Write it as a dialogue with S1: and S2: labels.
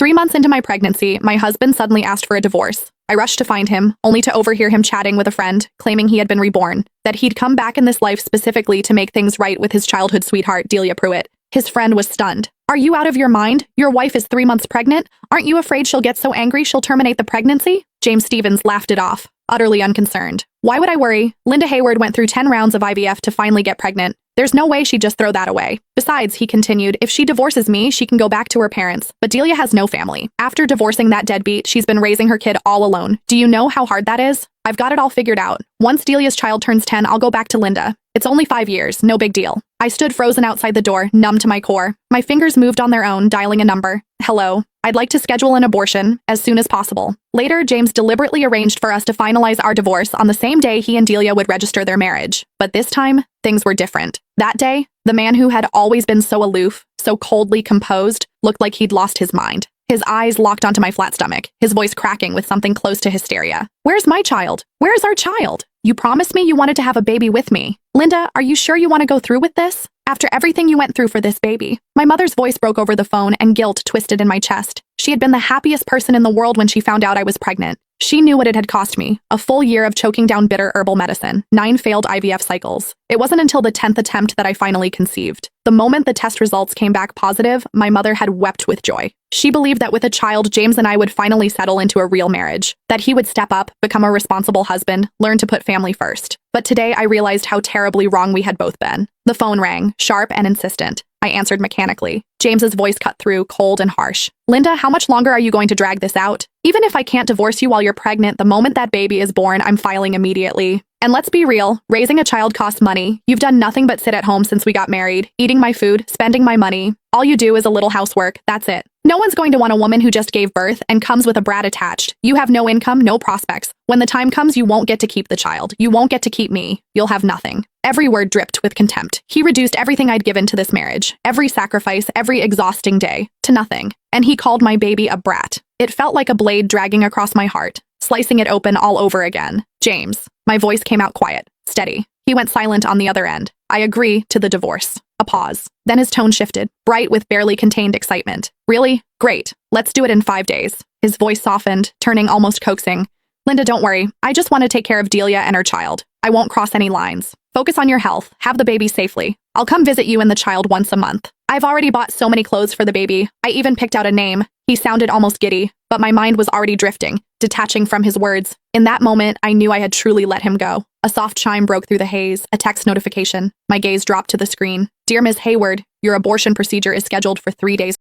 S1: 3 months into my pregnancy, my husband suddenly asked for a divorce. I rushed to find him, only to overhear him chatting with a friend, claiming he had been reborn, that he'd come back in this life specifically to make things right with his childhood sweetheart, Delia Pruitt. His friend was stunned. "Are you out of your mind? Your wife is 3 months pregnant? Aren't you afraid she'll get so angry she'll terminate the pregnancy?" James Stevens laughed it off, utterly unconcerned. "Why would I worry? Linda Hayward went through 10 rounds of IVF to finally get pregnant. There's no way she'd just throw that away. Besides," he continued, "if she divorces me, she can go back to her parents. But Delia has no family. After divorcing that deadbeat, she's been raising her kid all alone. Do you know how hard that is? I've got it all figured out. Once Delia's child turns 10, I'll go back to Linda. It's only 5 years, no big deal." I stood frozen outside the door, numb to my core. My fingers moved on their own, dialing a number. "Hello. I'd like to schedule an abortion as soon as possible." Later, James deliberately arranged for us to finalize our divorce on the same day he and Delia would register their marriage. But this time, things were different. That day, the man who had always been so aloof, so coldly composed, looked like he'd lost his mind. His eyes locked onto my flat stomach, his voice cracking with something close to hysteria. "Where's my child? Where's our child? You promised me you wanted to have a baby with me. Linda, are you sure you want to go through with this? After everything you went through for this baby?" My mother's voice broke over the phone and guilt twisted in my chest. She had been the happiest person in the world when she found out I was pregnant. She knew what it had cost me, a full year of choking down bitter herbal medicine, 9 failed IVF cycles. It wasn't until the 10th attempt that I finally conceived. The moment the test results came back positive, my mother had wept with joy. She believed that with a child, James and I would finally settle into a real marriage, that he would step up, become a responsible husband, learn to put family first. But today I realized how terribly wrong we had both been. The phone rang, sharp and insistent. I answered mechanically. James's voice cut through, cold and harsh. "Linda, how much longer are you going to drag this out? Even if I can't divorce you while you're pregnant, the moment that baby is born, I'm filing immediately. And let's be real, raising a child costs money. You've done nothing but sit at home since we got married, eating my food, spending my money. All you do is a little housework, that's it. No one's going to want a woman who just gave birth and comes with a brat attached. You have no income, no prospects. When the time comes, you won't get to keep the child. You won't get to keep me. You'll have nothing." Every word dripped with contempt. He reduced everything I'd given to this marriage, every sacrifice, every exhausting day, to nothing. And he called my baby a brat. It felt like a blade dragging across my heart, slicing it open all over again. "James." My voice came out quiet, steady. He went silent on the other end. "I agree to the divorce." A pause. Then his tone shifted, bright with barely contained excitement. "Really? Great. Let's do it in 5 days." His voice softened, turning almost coaxing. "Linda, don't worry. I just want to take care of Delia and her child. I won't cross any lines. Focus on your health. Have the baby safely. I'll come visit you and the child once a month. I've already bought so many clothes for the baby. I even picked out a name." He sounded almost giddy, but my mind was already drifting, detaching from his words. In that moment, I knew I had truly let him go. A soft chime broke through the haze, a text notification. My gaze dropped to the screen. "Dear Ms. Hayward, your abortion procedure is scheduled for 3 days."